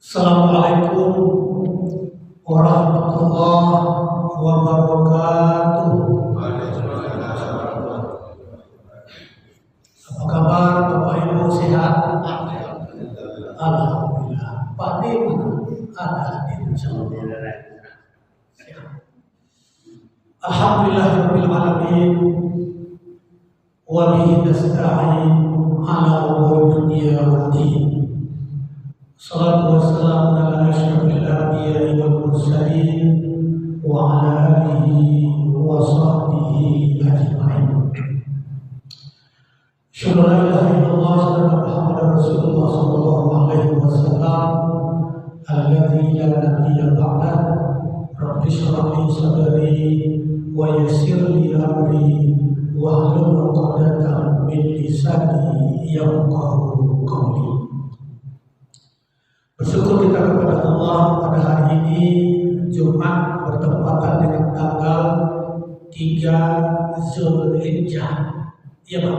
Assalamualaikum warahmatullahi wabarakatuh. Apa kabar Bapak Ibu, sehat? Alhamdulillah. Pak D ada di insyaallah. Alhamdulillahirabbil alamin wa bihi nasta'in ala umuri dunya waddin. Salatu wassalamu ala asyrafil anbiya'i wal mursalin wa ala alihi wa sahbihi ajma'in. Asyhadu an la ilaha illallah wa Muhammadar Rasulullah sallallahu alaihi wasallam alladzi la nabiyya ba'dah. Rabbi shrah li sadri wa yassir li amri wahlul 'uqdatam min lisani yafqahu qawli. Bersyukur kita kepada Allah pada hari ini Jumat bertepatan dengan tanggal 3 Zulhijjah. Iya Pak.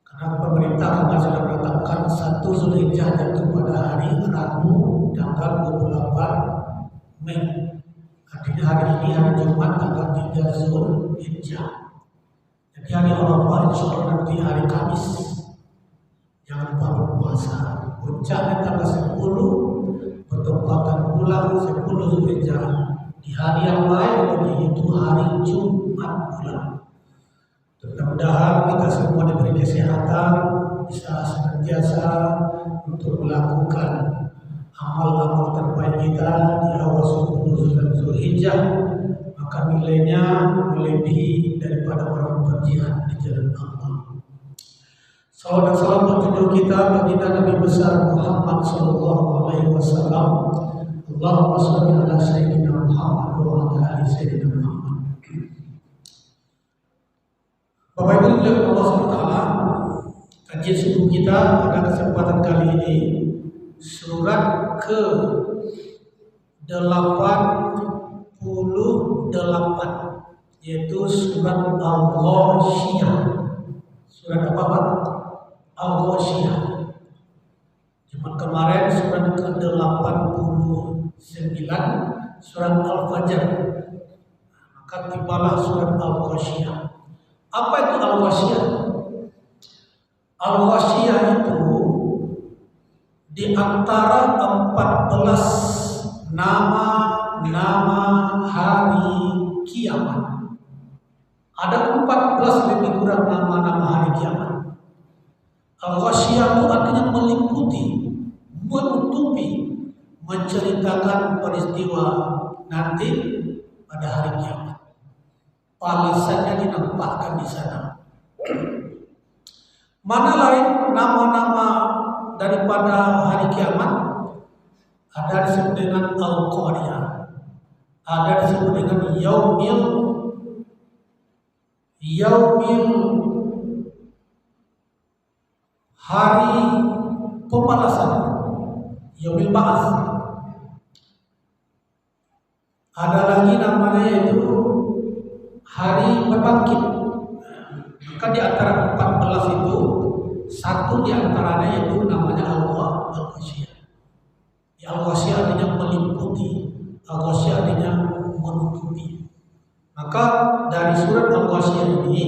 Karena pemerintah kemarin sudah menetapkan 1 Zulhijjah jatuh pada hari Rabu tanggal 28 Mei. Artinya hari ini hari Jumat tanggal 3 Zulhijjah. Jadi hari Arafah insya Allah nanti hari Kamis. Jangan lupa berpuasa. Puncaknya tanggal 10 bertepatan bulan 10 Zulhijjah di hari yang lain yaitu hari Jumat bulan. Mudah-mudahan kita semua diberi kesehatan, bisa senantiasa untuk melakukan amal-amal terbaik kita di awal 10 Zulhijjah, maka nilainya melebihi daripada orang berjihad di jalan Allah. Salawat dan salam bertujuh kita baginda Nabi besar Muhammad sallallahu alaihi wasallam. Allahumma shalli ala sayyidina Muhammad wa ala ali sayyidina Muhammad. Bapak Ibu yang Allah SWT, kajian subuh kita pada kesempatan kali ini surat ke-88, yaitu surat Al-Ghasyiyah. Surat apa Pak? Al-Ghasyiyah. Jumat kemarin surat ke-89 surat Al-Fajr. Maka tibalah surat Al-Ghasyiyah. Apa itu Al-Ghasyiyah? Al-Ghasyiyah itu di antara 14 nama hari kiamat. Ada 14 lebih kurang nama-nama hari kiamat. Al-Ghasyiyah itu artinya meliputi, menutupi, menceritakan peristiwa nanti pada hari kiamat. Balasannya dinampakkan di sana. Mana lain nama-nama daripada hari kiamat? Ada disebut dengan Al-Qariyah, ada disebut dengan Yaumil hari pembalasan, Yaumil Ba'ats. Ada lagi namanya yaitu hari berbangkit. Maka di antara 14 itu satu di antaranya yaitu namanya Al-Ghasyiyah. Al-Ghasyiyah artinya meliputi, Al-Ghasyiyah artinya menutupi. Maka dari surat Al-Ghasyiyah ini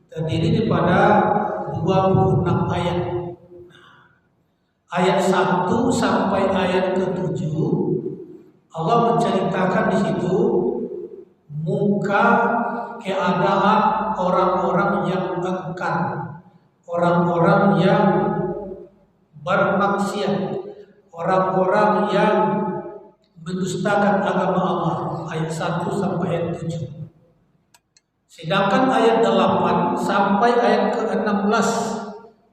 terdiri daripada 26 ayat. Ayat 1 sampai ayat ke-7 Allah menceritakan di situ muka keadaan orang-orang yang engkar, orang-orang yang bermaksiat, orang-orang yang mendustakan agama Allah. Ayat 1 sampai ayat 7. Sedangkan ayat 8 sampai ayat ke-16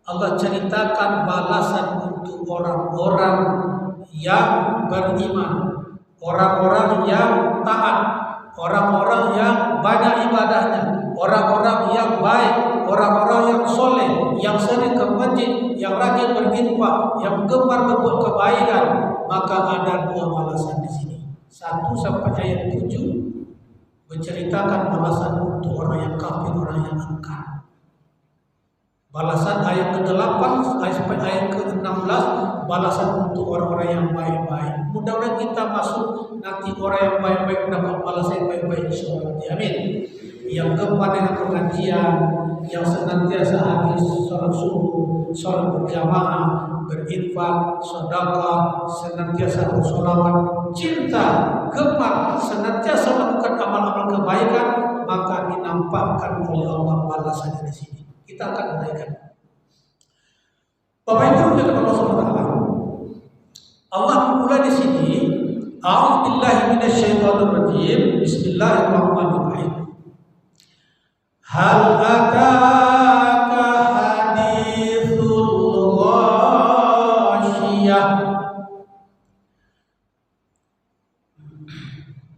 Allah ceritakan balasan untuk orang-orang yang beriman, orang-orang yang taat, orang-orang yang banyak ibadahnya, orang-orang yang baik, orang-orang yang soleh, yang sering ke masjid, yang rajin berinfak, yang gemar berbuat kebaikan. Maka ada 2 balasan di sini. 1 sampai ayat 7 menceritakan balasan untuk orang yang kafir, orang yang engkar. Balasan ayat ke-8 sampai ayat ke-16 balasan untuk orang-orang yang baik-baik. Mudah-mudahan kita masuk nanti orang yang baik-baik mendapat balasan yang baik-baik insyaallah. Amin. Yang keempat dengan pengajian, yang senantiasa hadir sholat subuh, sholat berjamaah, berinfak, sedekah, senantiasa bersolawat, cinta, gemar, senantiasa melakukan amal-amal kebaikan, maka dinampakkan oleh Allah balasannya di sini. Kita akan menaikkan. Bapak Ibu yang Allah SWT, Allah memulai di sini, A'udzubillahi minasyaitonirrajim. Bismillahirrahmanirrahim. Hal ataka hadithul ghasyiyah.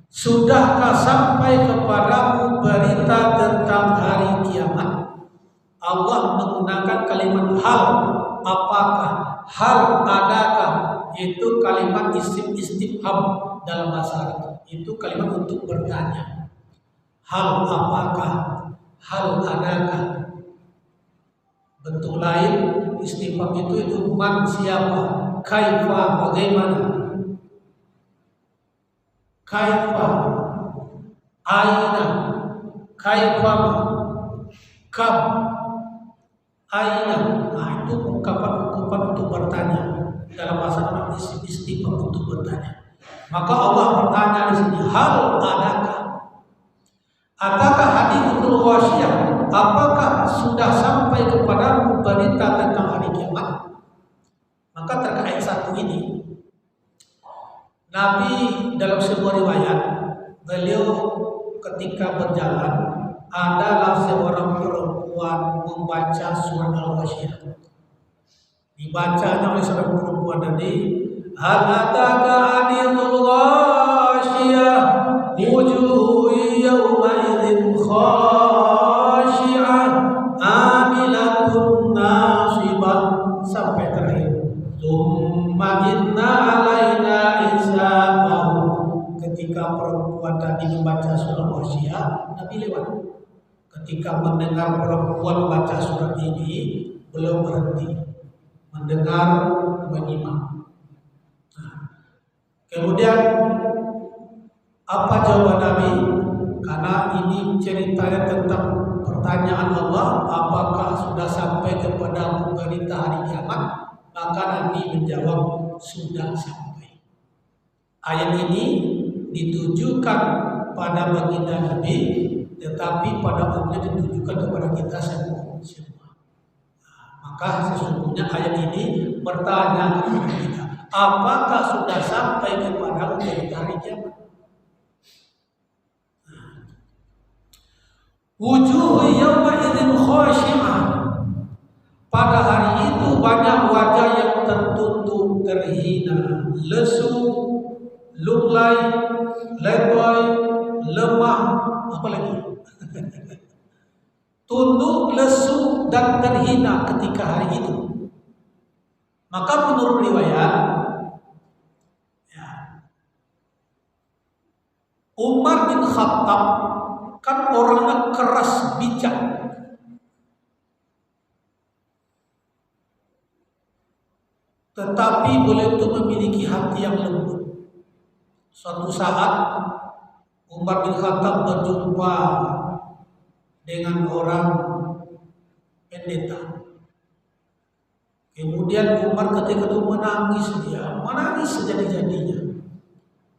Sudahkah sampai kepadamu berita tentang hari kiamat? Allah menggunakan kalimat hal, apakah, hal adakah, itu kalimat isim istifham dalam bahasa Arab. Itu kalimat untuk bertanya. Hal apakah, hal adakah. Bentuk lain istifham itu man siapa, kaifa bagaimana, kaifa, aina, kaifa, kam, aina. Nah, itu ungkapan-ungkapan untuk bertanya dalam bahasa Arab, istifham untuk bertanya. Maka Allah bertanya di sini, hal adakah, adakah hadithul ghasyiyah, apakah sudah sampai kepadamu berita tentang hari kiamat? Maka terkait satu ini, Nabi dalam sebuah riwayat, beliau ketika berjalan adalah seorang perempuan membaca surat Al-Ghasyiyah. Dibacanya oleh seorang perempuan tadi, hal ataka hadithul ghasyiyah, wujuhu yawma idzin khashi'ah, amilatun nasibah, sampai terakhir. Tsumma inna alaina hisabahum. Ketika perempuan tadi membaca surat Al-Ghasyiyah, Nabi lewat. Ketika mendengar perempuan membaca surat ini, belum berhenti mendengar, menyimak. Nah, kemudian apa jawaban Nabi? Karena ini ceritanya tentang pertanyaan Allah, apakah sudah sampai kepada berita hari kiamat? Maka Nabi menjawab, sudah sampai. Ayat ini ditujukan pada baginda Nabi, tetapi pada umumnya ditujukan kepada kita semua. Nah, maka sesungguhnya ayat ini bertanya kepada kita, apakah sudah sampai kepada berita hari kiamat? Wujuh yawma idzin khashi'ah. Pada hari itu banyak wajah yang tertunduk, terhina, lesu, lunglai, letoy, lemah, apa lagi? Tunduk, lesu, dan terhina ketika hari itu. Maka menurut riwayat, ya, Umar bin Khattab kan orangnya keras bijak. Tetapi beliau itu memiliki hati yang lembut. Suatu saat Umar bin Khattab berjumpa dengan orang pendeta. Kemudian Umar ketika itu menangis sejadi-jadinya.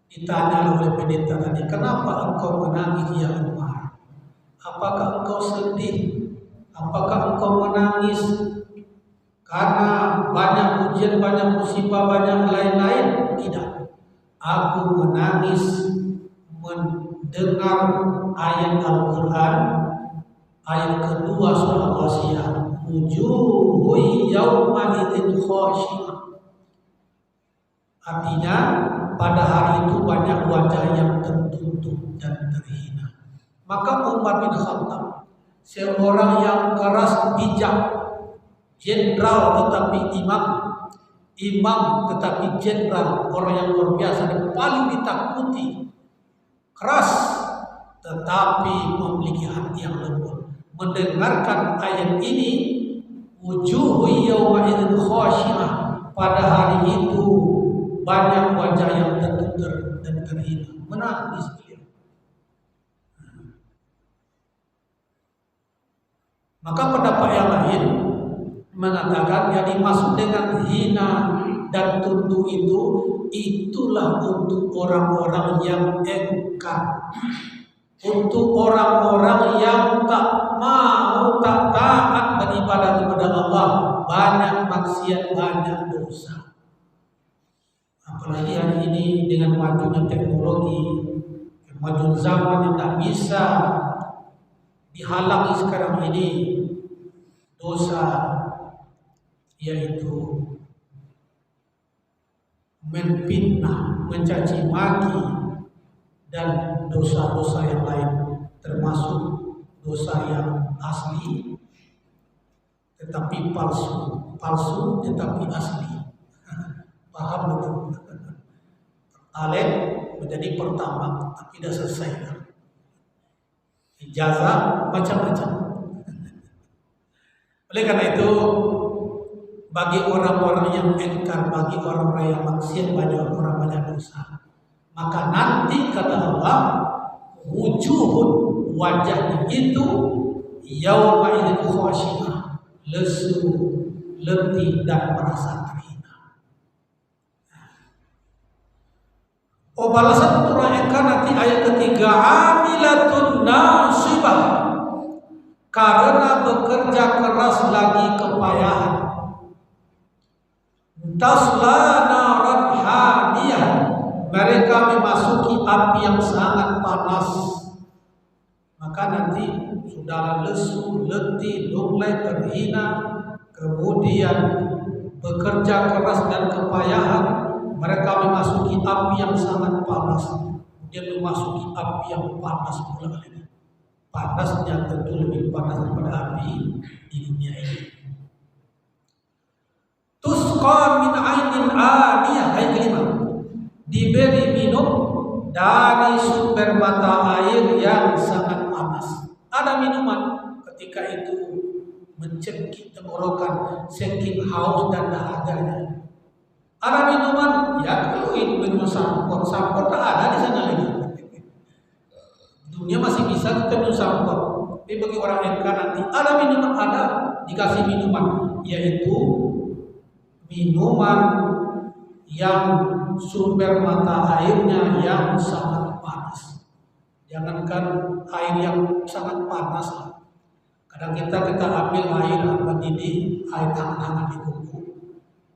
Ditanya oleh pendeta tadi, kenapa engkau menangis ya Umar? Apakah engkau sedih? Apakah engkau menangis karena banyak ujian, banyak musibah, banyak lain-lain? Tidak. Aku menangis mendengar ayat Al-Quran, ayat kedua surah Al-Ghasyiyah, wujuhu yawma idzin khashi'ah. Artinya pada hari itu banyak wajah yang tertutup dan terhina. Maka Umar bin Khattab, seorang yang keras bijak, jenderal tetapi imam tetapi jenderal, orang yang luar biasa dan paling ditakuti, keras tetapi memiliki hati yang lembut. Mendengarkan ayat ini, wujuhu yawma idzin khashi'ah, pada hari itu banyak wajah yang tertutup dan terhina, menangis dia. Maka pendapat yang lain mengatakan yang dimaksud dengan hina dan tunduk itu, itulah untuk orang-orang yang engkar, untuk orang-orang yang tak mau, tak taat beribadah kepada Allah, banyak maksiat, banyak dosa. Apalagi hari ini dengan majunya teknologi, kemajuan zaman yang tak bisa dihalangi sekarang ini, dosa yaitu menfitnah, mencaci maki, dan dosa-dosa yang lain, termasuk dosa yang asli tetapi palsu tetapi asli. Paham betul? Alek menjadi pertama tapi tidak selesai. Ijazah macam-macam. Oleh karena itu, bagi orang-orang yang engkar, bagi orang-orang yang maksiat, bagi orang-orang banyak dosa, maka nanti kata Allah, wujuhun, wajahnya itu yauma idzin khashi'ah, lesu, letih, dan merasa terhina. Oh, balasan untuk orang engkar nanti ayat ketiga, amilatun nasibah, karena bekerja keras lagi kepayahan. Tasla naran hamiyah, mereka memasuki api yang sangat panas. Maka nanti sudah lesu, letih, lunglai, terhina, kemudian bekerja keras dan kepayahan, mereka memasuki api yang sangat panas. Dia memasuki api yang panas pula lagi. Panasnya tentu lebih panas daripada api di dunia ini. Tusqa min ainin aniyah, ayat kelima, diberi minum dari sumber mata air yang sangat panas. Ada minuman ketika itu mencekik tenggorokan, saking haus dan dahaganya. Ada minuman ya kalau ini minum sampot tak ada di sana lagi. Dunia masih bisa kita minum sampot. Tapi bagi orang engkar nanti ada minuman, ada dikasih minuman, yaitu minuman yang sumber mata airnya yang sangat panas. Jangankan air yang sangat panas lah. Kadang kita ambil air mendidih, air hangat-hangat di kuku.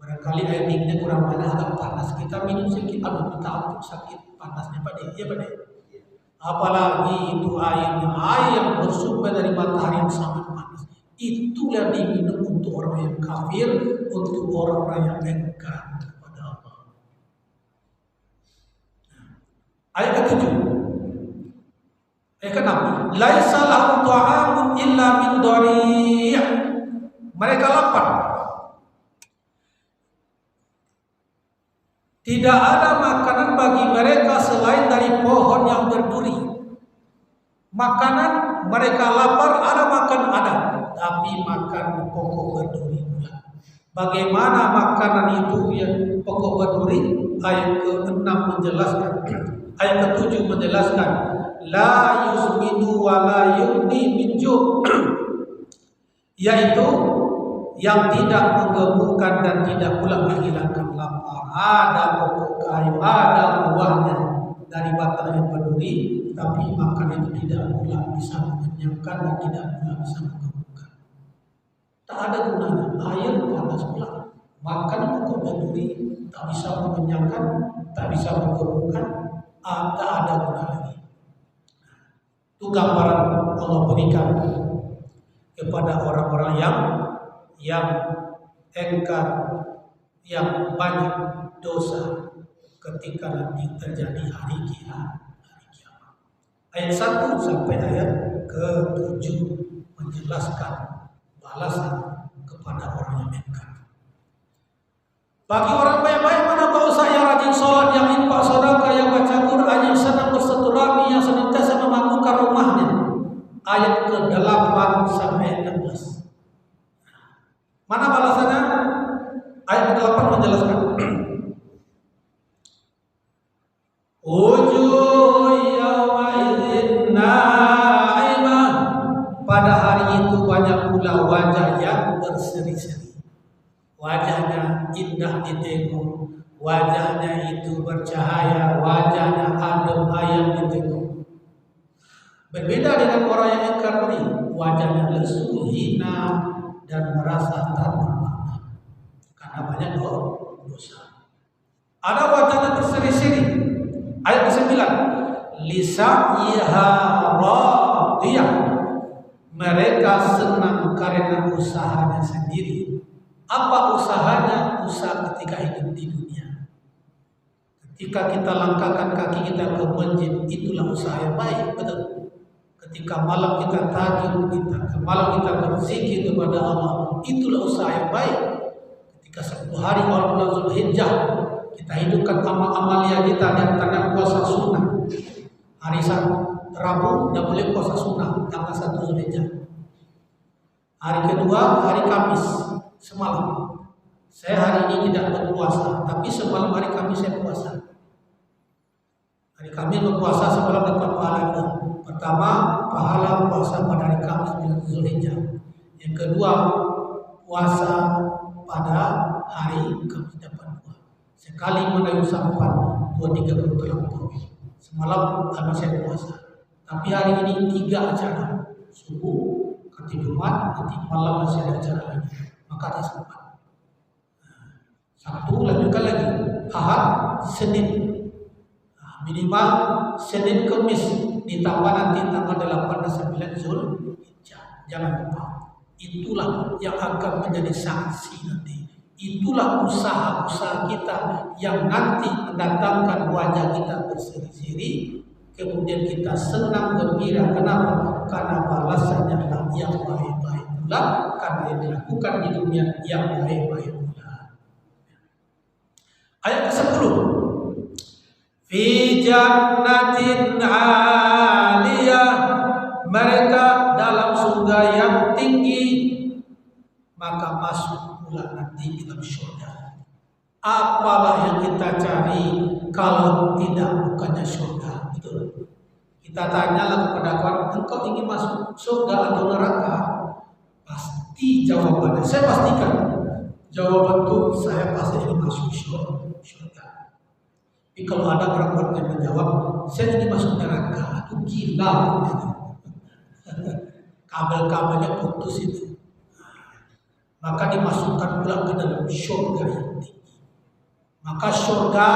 Barangkali air dinginnya kurang panas, agak panas. Kita minum sedikit, aduh kita untuk sakit panasnya Pak De. Iya Pak De. Apalagi itu air yang bersumber dari matahari yang sangat panas. Itulah diminum untuk orang yang kafir, untuk orang-orang yang engkar kepada Allah. Ayat ke-7. Ayat ke-6. Laisa lahum ta'amun illa min dhari'. Mereka lapar. Tidak ada makanan bagi mereka selain dari pohon yang berduri. Makanan mereka lapar, ada makan ada, tapi makan pokok berduri. Bagaimana makanan itu yang pokok berduri? Ayat ke-6 menjelaskan. Ayat ke-7 menjelaskan, la yusminu wa la yughni min ju', yaitu yang tidak menggemukkan dan tidak pula menghilangkan lapar. Ada pokok kayu, ada buahnya dari batang yang berduri, tapi makan itu tidak pula bisa mengenyangkan dan tidak pula bisa menggemukkan. Tak ada gunanya. Air panas pula. Makan pokok berduri tak bisa mengenyangkan, tak bisa menggemukkan, tak ada guna lagi. Itu gambaran Allah berikan kepada orang-orang yang engkar, yang banyak dosa ketika nanti terjadi hari kiamat. Ayat 1 sampai ayat ke-7 menjelaskan balasan kepada orang yang engkar. Bagi orang baik-baik mana bangsa yang rajin sholat, yang infak sedekah, yang baca Quran, yang senang bersilaturahmi, yang senantiasa memakmurkan rumahnya. Ayat ke-8 sampai 16. Wujuh yawma idzin na'imah. Pada hari itu banyak pula wajah yang berseri-seri. Wajahnya indah ditengok, wajahnya itu bercahaya, wajahnya adem ayem ditengok. Berbeda dengan orang yang ingkar ini, wajahnya lesu, hina, dan merasa tak bermakna karena banyak dosa. Ada wajahnya berseri-seri. Ayat 9, lisa'iha radiyah. Mereka senang karena usahanya sendiri. Apa usahanya? Usaha ketika hidup di dunia. Ketika kita langkahkan kaki kita ke masjid, itulah usaha yang baik, betul. Ketika malam kita tahajud, malam kita berzikir kepada Allah, itulah usaha yang baik. Ketika 10 hari awal bulan Zulhijjah, kita hidupkan amal-amalia kita dan tanda puasa sunnah. Hari Rabu tidak boleh puasa sunnah, tanggal 1 Zulhijjah. Hari kedua, hari Kamis semalam. Saya hari ini tidak berpuasa, tapi semalam hari Kamis saya puasa. Hari Kamis berpuasa, semalam dapat pahala dua. Pertama, pahala puasa pada hari Kamis bulan Zulhijjah. Yang kedua, puasa pada hari Kamis dapat dua. Sekali menayu sampan, 2-3 terlampaui. Semalam karena saya puasa. Tapi hari ini 3 acara. Subuh, nanti Jumat, nanti malam masih ada acara lagi. Maka tak sempat. Sabtu lanjutkan lagi. Ahad, Senin. Minimal Senin Kamis. Ditambah nanti tanggal 8 dan 9 Zulhijjah. Jangan lupa. Itulah yang akan menjadi sanksi nanti. Itulah usaha-usaha kita yang nanti mendatangkan wajah kita berseri-seri. Kemudian kita senang gembira. Kenapa? Karena balasannya adalah yang baik-baik pula. Karena yang dilakukan di dunia yang baik-baik pula. Ayat ke-10. Fi jannatin aliyah. Mereka dalam surga yang tinggi. Maka masuk pula nanti ke dalam surga. Apalah yang kita cari kalau tidak bukannya surga? Betul. Kita tanyalah kepada kawan, engkau ingin masuk surga atau neraka? Pasti jawabannya, saya pastikan jawaban itu saya pasti ingin masuk surga. Tapi kalau ada orang yang menjawab, saya ingin masuk neraka, itu gila. Kabel-kabelnya putus itu. Maka dimasukkan pula ke dalam surga yang tinggi. Maka surga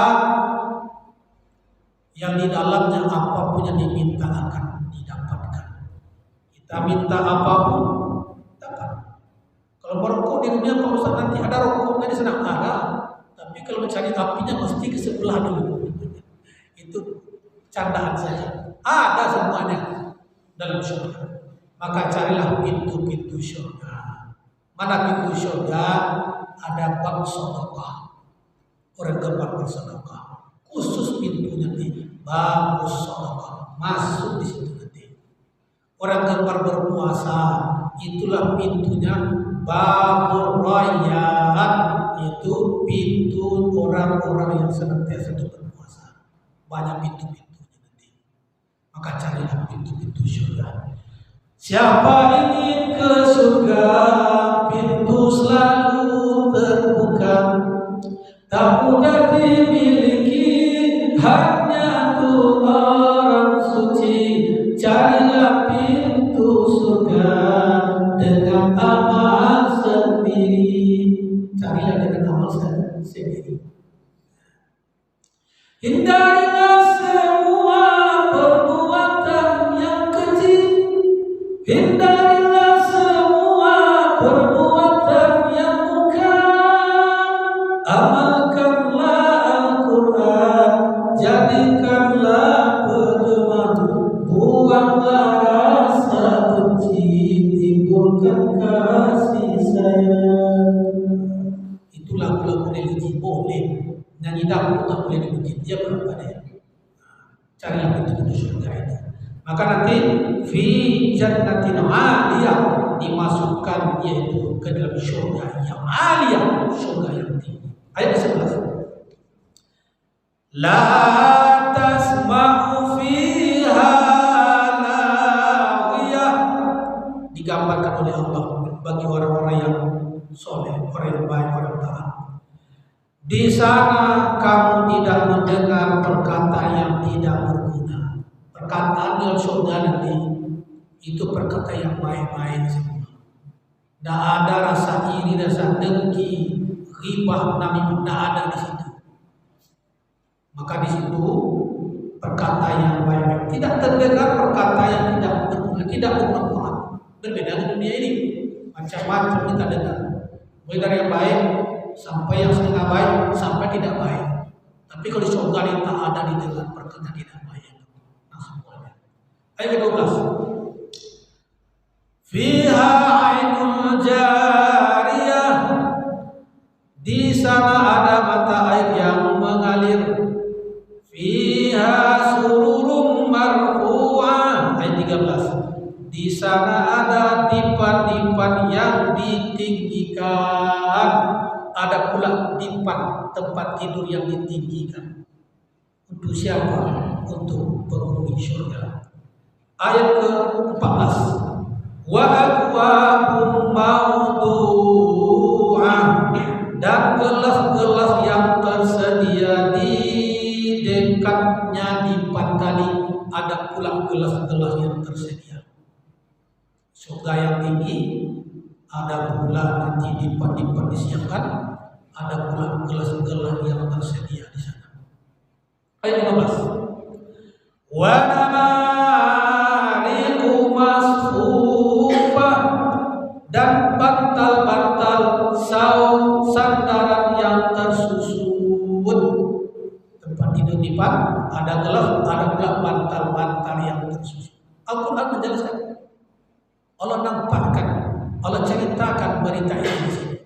yang di dalamnya apapun yang diminta akan didapatkan. Kita minta apapun dapat. Kalau merokok di dunia Pak Ustaz nanti ada rokoknya di sana ada, tapi kalau mencari apinya mesti ke sebelah dulu. Itu candaan saja. Ada semuanya dalam surga. Maka carilah pintu-pintu surga. Mana pintu surga? Ada bab sedekah. Orang gemar bersedekah. Khusus pintunya nanti bab sedekah. Masuk di situ nanti. Orang gemar berpuasa, itulah pintunya bab rayyan. Itu pintu orang-orang yang senantiasa berpuasa. Banyak pintu-pintunya nanti. Maka carilah pintu-pintu surga. Siapa ingin ke surga, pintu selalu terbuka, tak mudah dimiliki, hanya untuk orang suci. Carilah pintu surga dengan amal sendiri. Carilah dengan amal sendiri. Hindarilah semua perbuatan yang keji. Hindarilah semua perbuatan yang mungkar. Amalkanlah Al-Quran, jadikanlah pedoman. Buanglah rasa benci, timbulkan kasih sayang. Itu lagu-lagu religi boleh. Nyanyi dangdut tak boleh di masjid. Dia berapa deh? Carilah pintu-pintu surga itu. Maka nanti fi jannatin aliyah dimasukkan yaitu ke dalam surga yang aliyah, surga yang tinggi. Ayat 11. La tas Di sana kamu tidak mendengar perkataan yang tidak berguna. Perkataan dalam surga nanti itu perkataan yang baik-baik semua. Tidak ada rasa iri, rasa dengki, ghibah, namimah, tidak ada di situ. Maka di situ perkataan yang baik-baik. Tidak terdengar perkataan yang tidak berguna, tidak bermanfaat. Berbeda di dunia ini. Macam-macam kita dengar. Mulai dari yang baik sampai yang setengah baik sampai tidak baik. Tapi kalau di surga ini tak ada didengar perkataan tidak baik. Nah, semuanya. Ayat 12. Fiha ainul jariyah. Di sana ada mata air yang mengalir. Fiha sururum marfu'ah. Ayat 13. Di sana ada dipan-dipan yang ditinggikan. Ada pula dipan, tempat tidur yang ditinggikan. Untuk siapa? Untuk penghuni surga. Ayat ke-14. Wa akwabum mawdu'ah. Dan gelas-gelas yang tersedia di dekatnya dipan tadi. Ada pula gelas-gelas yang tersedia. Surga yang tinggi, ada pula nanti dipan-dipan disiapkan, ada pula gelas-gelas yang tersedia di sana. Ayat 15. Wa namariqu masfufah. Dan bantal-bantal sandaran yang tersusun. Tempat tidur dipan, ada gelas, ada pula bantal-bantal yang tersusun. Al-Quran menjelaskan. Allah nampakkan, Allah ceritakan berita ini di sini.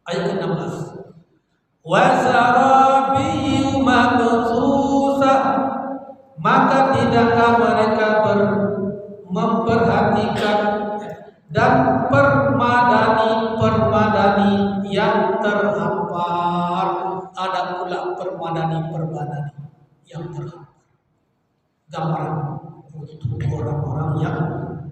Ayat ke-16. Wa zarabiyyu mabthusah. Maka tidakkah mereka memperhatikan dan permadani yang terhampar. Ada pula permadani yang terhampar. Gambaran untuk orang-orang yang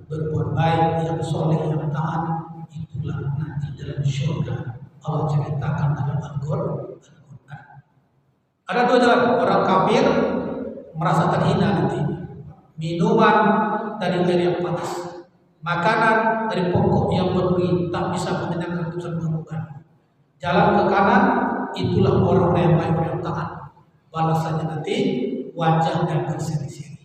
berbuat baik, yang soleh, yang taat, itulah nanti dalam surga. Allah ceritakan dalam Al-Quran. Ada dua jalan. Orang kafir merasa terhina nanti. Minuman dari air yang panas, makanan dari pokok yang berduri tak bisa menyenangkan tenggorokan. Jalan ke kanan, itulah orang yang baik, yang taat. Balasannya nanti wajah dan berseri-seri.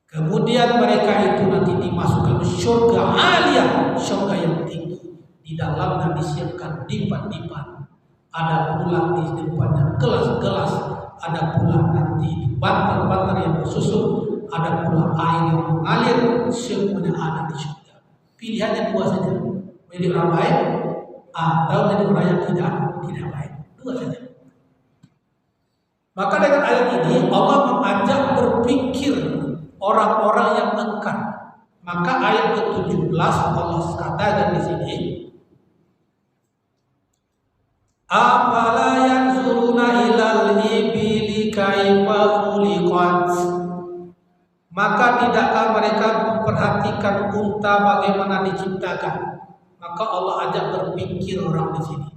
Kemudian mereka itu nanti dimasukkan ke surga aliyah, surga yang tinggi. Di dalamnya disiapkan dipan-dipan. Ada pula di depannya gelas-gelas. Ada pula nanti bantal-bantal yang bersusun. Ada pula air yang mengalir. Semuanya ada di surga. Pilihannya dua saja. Menjadi orang baik atau menjadi orang yang tidak baik. Dua saja. Maka dengan ayat ini Allah mengajak berpikir orang-orang yang engkar. Maka ayat ke-17 Allah katakan di sini, afala yanzuruna ilal ibili kaifa khuliqat. Maka tidakkah mereka memperhatikan unta bagaimana diciptakan? Maka Allah ajak berpikir orang di sini,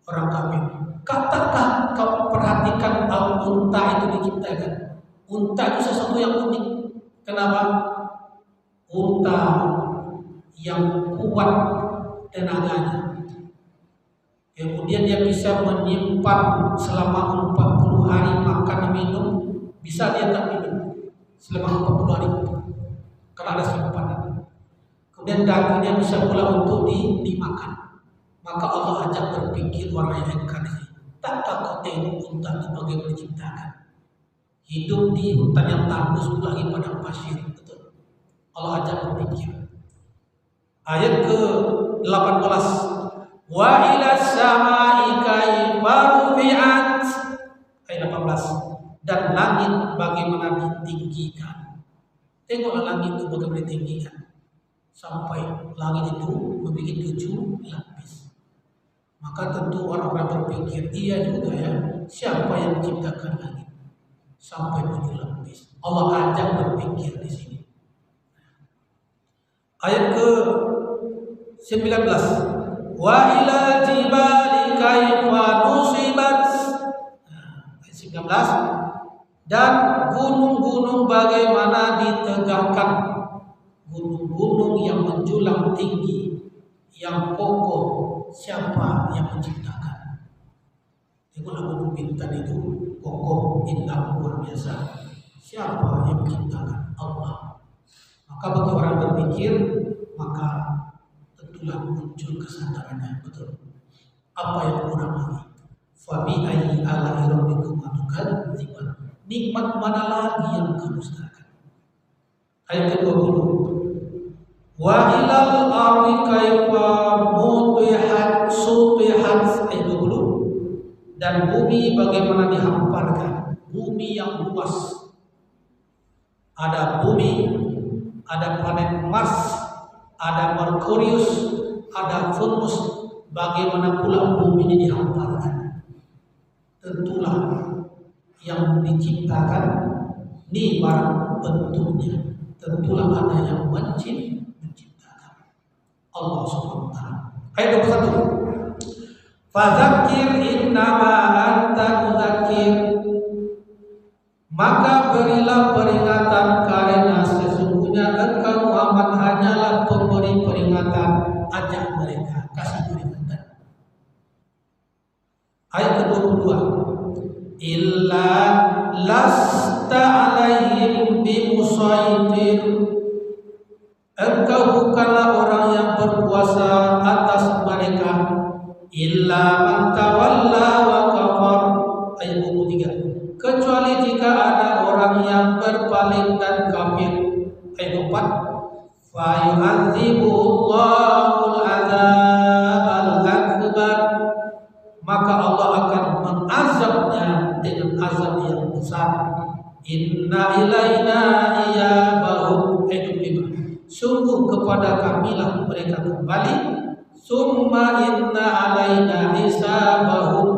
orang kafir. Katakan kau perhatikan unta itu diciptakan. Unta itu sesuatu yang unik. Kenapa? Unta yang kuat tenaganya. Kemudian dia bisa menyimpan selama 40 hari makan dan minum. Bisa dia tak minum selama 40 hari karena ada simpanan. Kemudian dagingnya bisa pula untuk dimakan. Maka Allah ajak berpikir orang yang engkar ini. Tak kau tengok unta itu bagaimana diciptakan. Hidup di hutan yang tandus lagi pada pasir. Betul. Allah ajak berpikir. Ayat ke-18. Wa ila samai kaifa rufi'at. Ayat 18. Dan langit bagaimana ditinggikan. Tengoklah langit itu bagaimana ditinggikan. Sampai langit itu memiliki 7 lapis. Maka tentu orang-orang berpikir, iya juga ya, siapa yang menciptakan langit sampai 7 lapis. Allah ajak berpikir di sini. Ayat ke-19. Wa ila jibali kaifa nusibat. Ayat 19. Dan gunung-gunung bagaimana ditegakkan, gunung-gunung yang menjulang tinggi, yang kokoh, siapa yang menciptakan? Itulah gunung Bintan itu kokoh, indah, luar biasa. Siapa yang menciptakan? Allah. Maka bagi orang berpikir, maka tentulah muncul kesadarannya. Betul. Apa yang kurang lagi? Fabi ayyi ala'i rabbikum tukadziban. Nikmat mana lagi yang kamu dustakan? Ayat ke-20. Wa ilal ardi kaifa mutihat sutihat. Ayat 20. Dan bumi bagaimana dihamparkan, bumi yang luas. Ada bumi, ada planet Mars, ada Merkurius, ada Venus. Bagaimana pula bumi ini dihamparkan? Tentulah yang diciptakan ini barang bentuknya. Tentulah ada yang menciptakan. Allah Subhanahu wa taala. Ayat 21. Fadzakir innama anta mudzakir. Maka berilah peringatan karena sesungguhnya engkau Muhammad hanyalah pemberi peringatan. Ajak mereka, kasih peringatan. Ayat ke-22. Illa lasta alaihim bimusaitir. Engkau bukanlah orang yang berkuasa atas mereka. Illa man tawalla wa kafar. Ayat 23. Kecuali jika ada orang yang berpaling dan kafir. Ayat 4. Fa yu'adzibullahu al-'adzabal akbar. Maka Allah akan mengazabnya dengan azab yang besar. Inna ilaina iyabahum. Ayat 5. Sungguh kepada kamilah mereka kembali. Summa inna alaina hisabahum.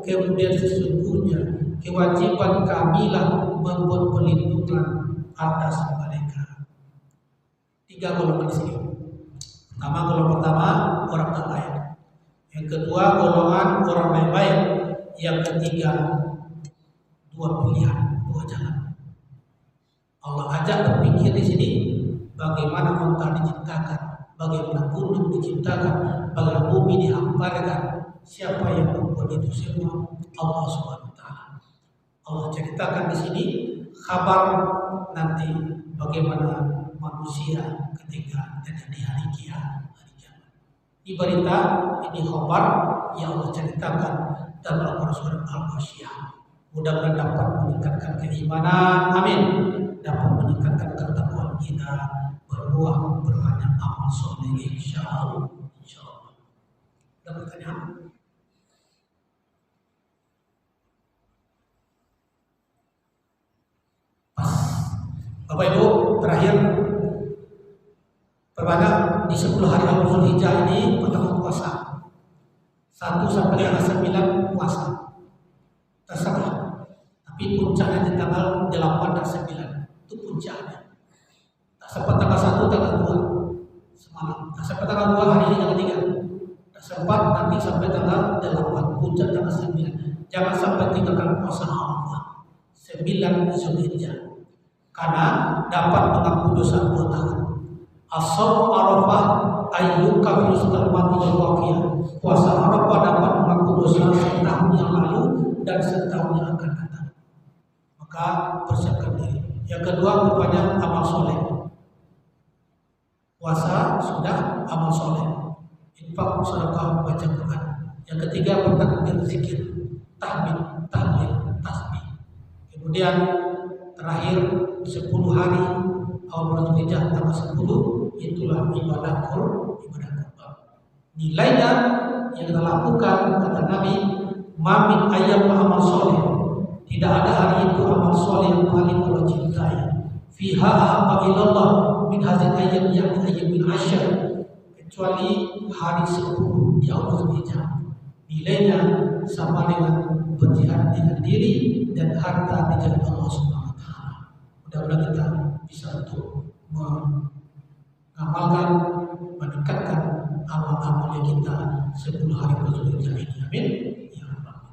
Kemudian sesungguhnya kewajiban kamilah membuat perlindungan atas mereka. 3 golongan di sini. Golongan pertama orang tak baik. Yang kedua golongan orang baik-baik. Yang ketiga 2 pilihan, 2 jalan. Allah ajak berpikir di sini bagaimana unta diciptakan, bagaimana gunung diciptakan, bagaimana bumi dihamparkan. Siapa yang membuat itu semua? Allah Subhanahu wa taala. Allah ceritakan di sini kabar nanti bagaimana manusia ketika terjadi hari kiamat. Ini berita, ini kabar yang Allah ceritakan dalam Al-Quran Al-Ghasyiyah. Mudah-mudahan dapat meningkatkan keimanan, amin. Dapat meningkatkan ketakwaan kita, berbuah berbanyak amal soleh, insyaallah. Insyaallah. Ada pertanyaan? Pas. Bapak Ibu, terakhir perbanyak di 10 hari awal Zulhijjah ini pertama puasa. 1 sampai tanggal 9 puasa. Terserah. Tapi puncaknya di tanggal 8 dan 9. Itu puncaknya. Tak sempat tanggal 1, tanggal 2 semalam. Tak sempat tanggal 2 hari ini tanggal 3. Tak sempat nanti sampai tanggal 8, puncak tanggal 9. Jangan sampai tinggalkan puasa Allah. 9 Zulhijjah. Karena dapat mengampuni dosa 2 tahun. As-sawm Arafah ayyuka fi sunnati al-waqiyah. Puasa Arafah dapat mengampuni dosa setahun yang lalu dan setahun yang akan datang. Maka persiapkan diri. Yang kedua, berbanyak amal soleh. Puasa sudah, amal soleh. Infak, sedekah, baca Quran. Yang ketiga, bertakbir, zikir, tahmid, tahlil, tasbih. Kemudian terakhir 10 hari awal Zulhijjah tanggal 10 itulah ibadah kurban. Nilainya yang kita lakukan kata Nabi, mamin ayam amal soleh. Tidak ada hari itu amal soleh yang paling Allah cintai. Fiha ahabba ilallah min hazil ayyam yang ayyamil asyar. Kecuali hari 10 di awal Zulhijjah. Nilainya sama dengan berjihad dengan diri dan harta di jalan Allah Subhanahu wa taala. Mudah-mudahan kita bisa untuk mengamalkan, meningkatkan amal-amal kita 10 hari Zulhijjah ini. Amin. Ya Allah.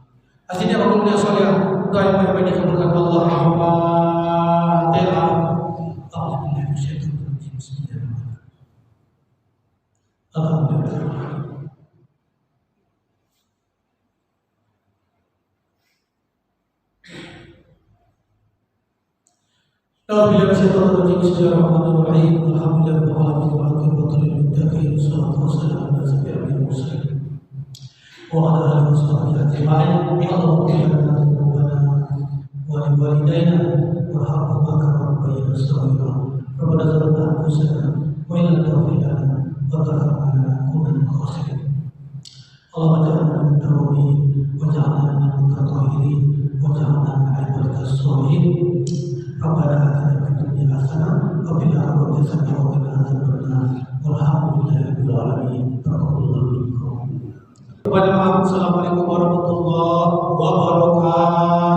Aslinya waktu soleh doa yang baik-baik dikabulkan Allah. Al-Fatihah. Alhamdulillah. Bismillahirrahmanirrahim. Alhamdulillahirabbil alamin wassalatu wassalamu ala sayyidil mursalin wa ala alihi washabbihi ajma'in. Allahumma inna rabbana wa liwalidayna warhamhuma kama rabbayana shaghira. Rabbana zalamna anfusana wa in lam taghfir lana wa tarhamna lanakunanna minal khasirin. Allahumma ij'alna minat tawwabin waj'alna minal mutatahhirin waj'alna min ibadikas sholihin. Rabbana atina fid dunya hasanah wa fil akhirati hasanah wa qina adzabannar. Walhamdulillahirabbil alamin. Taqabbalallahu minkum. Assalamualaikum warahmatullahi wabarakatuh.